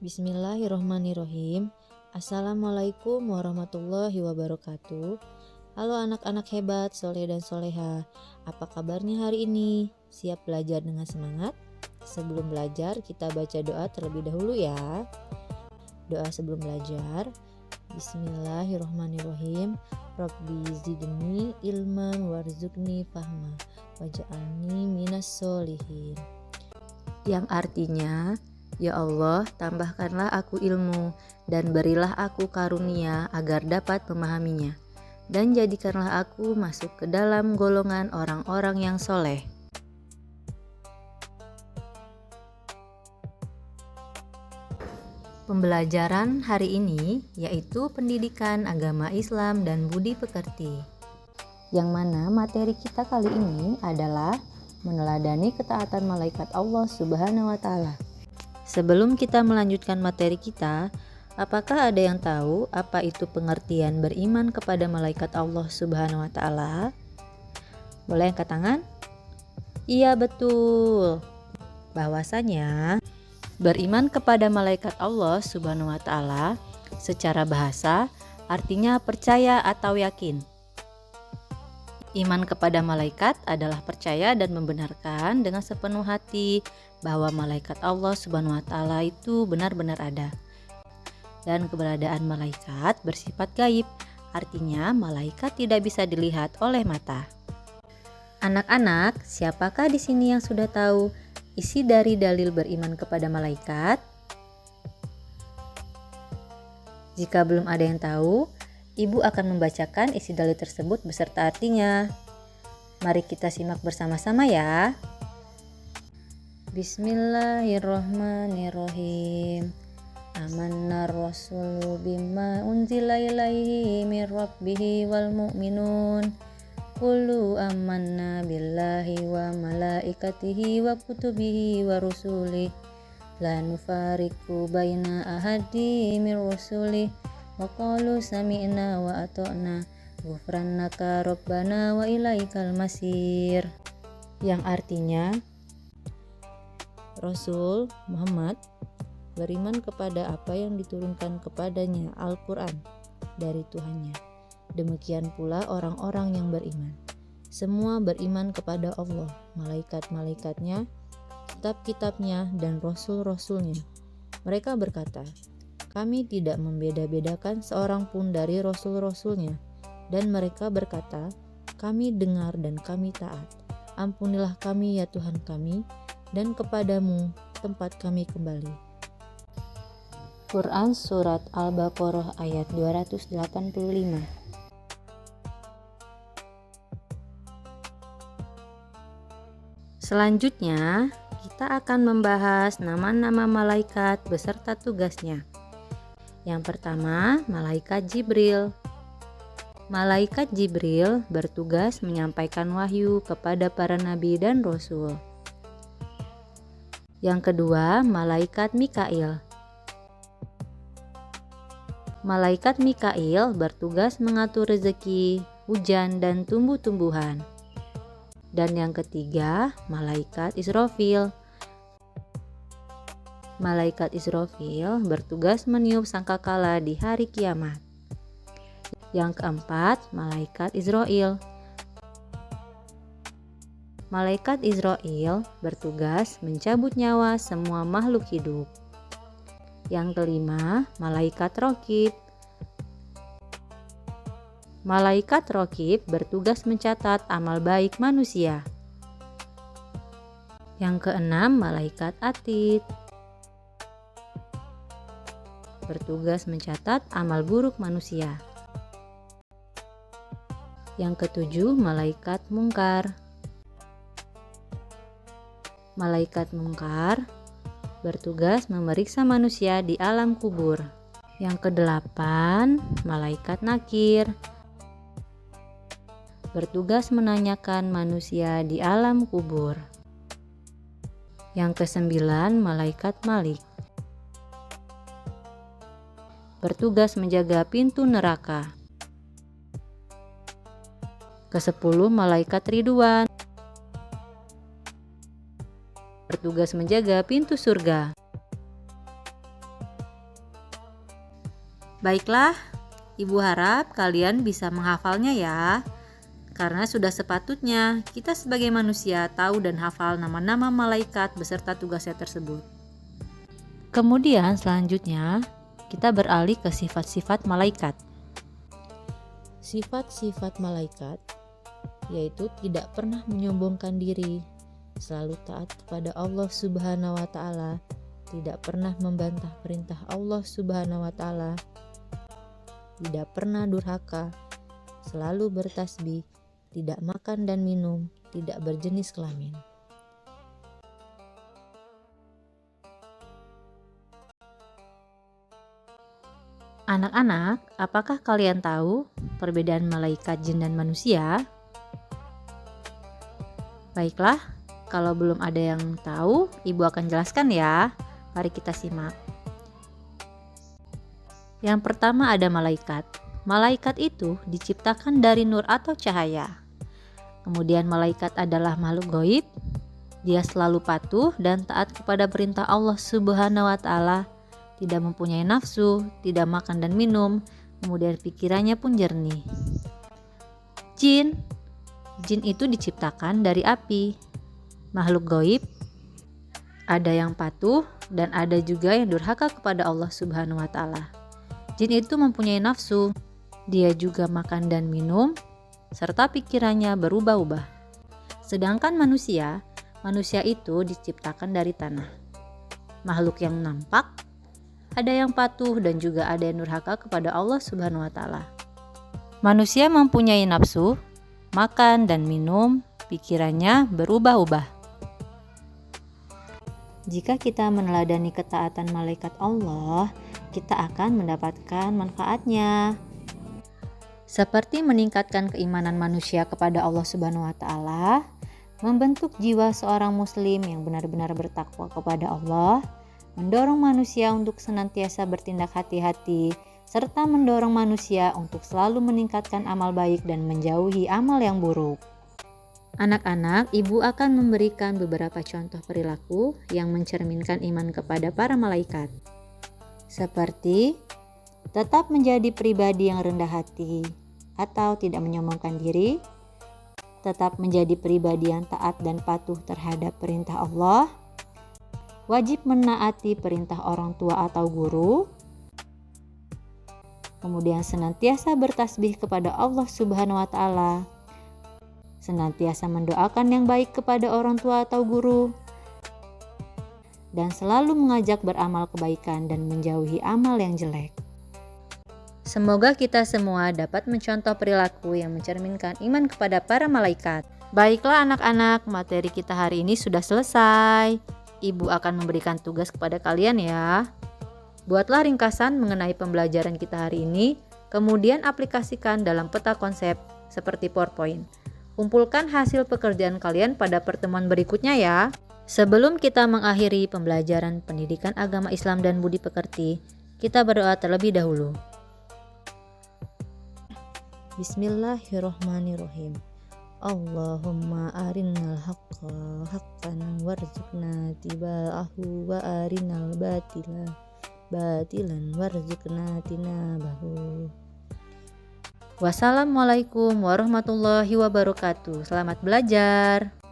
Bismillahirrohmanirrohim. Assalamualaikum warahmatullahi wabarakatuh. Halo anak-anak hebat, soleh dan soleha. Apa kabarnya hari ini? Siap belajar dengan semangat? Sebelum belajar, kita baca doa terlebih dahulu ya. Doa sebelum belajar. Bismillahirrohmanirrohim. Rabbi zidni ilman warzuqni fahma waj'alni minas solihin. Yang artinya, ya Allah, tambahkanlah aku ilmu dan berilah aku karunia agar dapat memahaminya, dan jadikanlah aku masuk ke dalam golongan orang-orang yang soleh. Pembelajaran hari ini yaitu pendidikan agama Islam dan budi pekerti, yang mana materi kita kali ini adalah meneladani ketaatan malaikat Allah Subhanahu wa Ta'ala. Sebelum kita melanjutkan materi kita, apakah ada yang tahu apa itu pengertian beriman kepada malaikat Allah Subhanahu wa Ta'ala? Boleh angkat tangan? Iya, betul. Bahwasanya beriman kepada malaikat Allah Subhanahu wa Ta'ala secara bahasa artinya percaya atau yakin. Iman kepada malaikat adalah percaya dan membenarkan dengan sepenuh hati bahwa malaikat Allah Subhanahu wa Ta'ala itu benar-benar ada. Dan keberadaan malaikat bersifat gaib, artinya malaikat tidak bisa dilihat oleh mata. Anak-anak, siapakah di sini yang sudah tahu isi dari dalil beriman kepada malaikat? Jika belum ada yang tahu, Ibu akan membacakan isi dalil tersebut beserta artinya. Mari kita simak bersama-sama ya. Bismillahirrohmanirrohim. Amanna rasulu bima unzila ilaihi min rabbihi wal mu'minun. Kullu amanna billahi wa malaikatihi wa kutubihi wa rusulih. La nufariqu baina ahadi min rusulih. Wa qalu sami'na wa ata'na ghufranaka rabbana wa ilaikal masir. Yang artinya, Rasul Muhammad beriman kepada apa yang diturunkan kepadanya Al-Quran dari Tuhannya. Demikian pula orang-orang yang beriman. Semua beriman kepada Allah, malaikat-malaikatnya, kitab-kitabnya, dan rasul-rasulnya. Mereka berkata, kami tidak membeda-bedakan seorang pun dari rasul-rasulnya. Dan mereka berkata, kami dengar dan kami taat. Ampunilah kami ya Tuhan kami, dan kepadamu tempat kami kembali. Quran Surat Al-Baqarah ayat 285. Selanjutnya, kita akan membahas nama-nama malaikat beserta tugasnya. Yang pertama, malaikat Jibril. Malaikat Jibril bertugas menyampaikan wahyu kepada para nabi dan rasul. Yang kedua, malaikat Mikail. Malaikat Mikail bertugas mengatur rezeki, hujan, dan tumbuh-tumbuhan. Dan yang ketiga, malaikat Israfil. Malaikat Israfil bertugas meniup sangkakala di hari kiamat. Yang keempat, malaikat Israil. Malaikat Israil bertugas mencabut nyawa semua makhluk hidup. Yang kelima, malaikat Raqib. Malaikat Raqib bertugas mencatat amal baik manusia. Yang keenam, malaikat Atid. Bertugas mencatat amal buruk manusia. Yang ketujuh, malaikat Mungkar. Malaikat Mungkar bertugas memeriksa manusia di alam kubur. Yang kedelapan, malaikat Nakir. Bertugas menanyakan manusia di alam kubur. Yang kesembilan, malaikat Malik. Bertugas menjaga pintu neraka. Kesepuluh, malaikat Ridwan. Bertugas menjaga pintu surga. Baiklah, Ibu harap kalian bisa menghafalnya ya. Karena sudah sepatutnya kita sebagai manusia tahu dan hafal nama-nama malaikat beserta tugasnya tersebut. Kemudian selanjutnya kita beralih ke sifat-sifat malaikat. Sifat-sifat malaikat yaitu tidak pernah menyombongkan diri, selalu taat kepada Allah Subhanahu wa taala, tidak pernah membantah perintah Allah Subhanahu wa taala, tidak pernah durhaka, selalu bertasbih, tidak makan dan minum, tidak berjenis kelamin. Anak-anak, apakah kalian tahu perbedaan malaikat jin dan manusia? Baiklah, kalau belum ada yang tahu, Ibu akan jelaskan ya. Mari kita simak. Yang pertama ada malaikat. Malaikat itu diciptakan dari nur atau cahaya. Kemudian malaikat adalah makhluk gaib. Dia selalu patuh dan taat kepada perintah Allah Subhanahu wa taala. Tidak mempunyai nafsu, tidak makan dan minum, kemudian pikirannya pun jernih. Jin itu diciptakan dari api. Makhluk gaib, ada yang patuh dan ada juga yang durhaka kepada Allah Subhanahu wa taala. Jin itu mempunyai nafsu, dia juga makan dan minum, serta pikirannya berubah-ubah. Sedangkan manusia itu diciptakan dari tanah. Makhluk yang nampak, ada yang patuh dan juga ada yang durhaka kepada Allah Subhanahu wa taala. Manusia mempunyai nafsu, makan dan minum, pikirannya berubah-ubah. Jika kita meneladani ketaatan malaikat Allah, kita akan mendapatkan manfaatnya. Seperti meningkatkan keimanan manusia kepada Allah Subhanahu wa taala, membentuk jiwa seorang muslim yang benar-benar bertakwa kepada Allah, mendorong manusia untuk senantiasa bertindak hati-hati, serta mendorong manusia untuk selalu meningkatkan amal baik dan menjauhi amal yang buruk. Anak-anak, Ibu akan memberikan beberapa contoh perilaku yang mencerminkan iman kepada para malaikat. Seperti tetap menjadi pribadi yang rendah hati atau tidak menyombongkan diri, tetap menjadi pribadi yang taat dan patuh terhadap perintah Allah, wajib menaati perintah orang tua atau guru, kemudian senantiasa bertasbih kepada Allah Subhanahu wa taala, senantiasa mendoakan yang baik kepada orang tua atau guru, dan selalu mengajak beramal kebaikan dan menjauhi amal yang jelek. Semoga kita semua dapat mencontoh perilaku yang mencerminkan iman kepada para malaikat. Baiklah anak-anak, materi kita hari ini sudah selesai. Ibu akan memberikan tugas kepada kalian ya. Buatlah ringkasan mengenai pembelajaran kita hari ini, kemudian aplikasikan dalam peta konsep seperti PowerPoint. Kumpulkan hasil pekerjaan kalian pada pertemuan berikutnya ya. Sebelum kita mengakhiri pembelajaran pendidikan agama Islam dan budi pekerti, kita berdoa terlebih dahulu. Bismillahirrohmanirrohim. Allahumma arinal haqqa haqqan warzuqna tiba'ahu wa arinal batila batilan warzuqna tinabahu. Wassalamualaikum warahmatullahi wabarakatuh. Selamat belajar.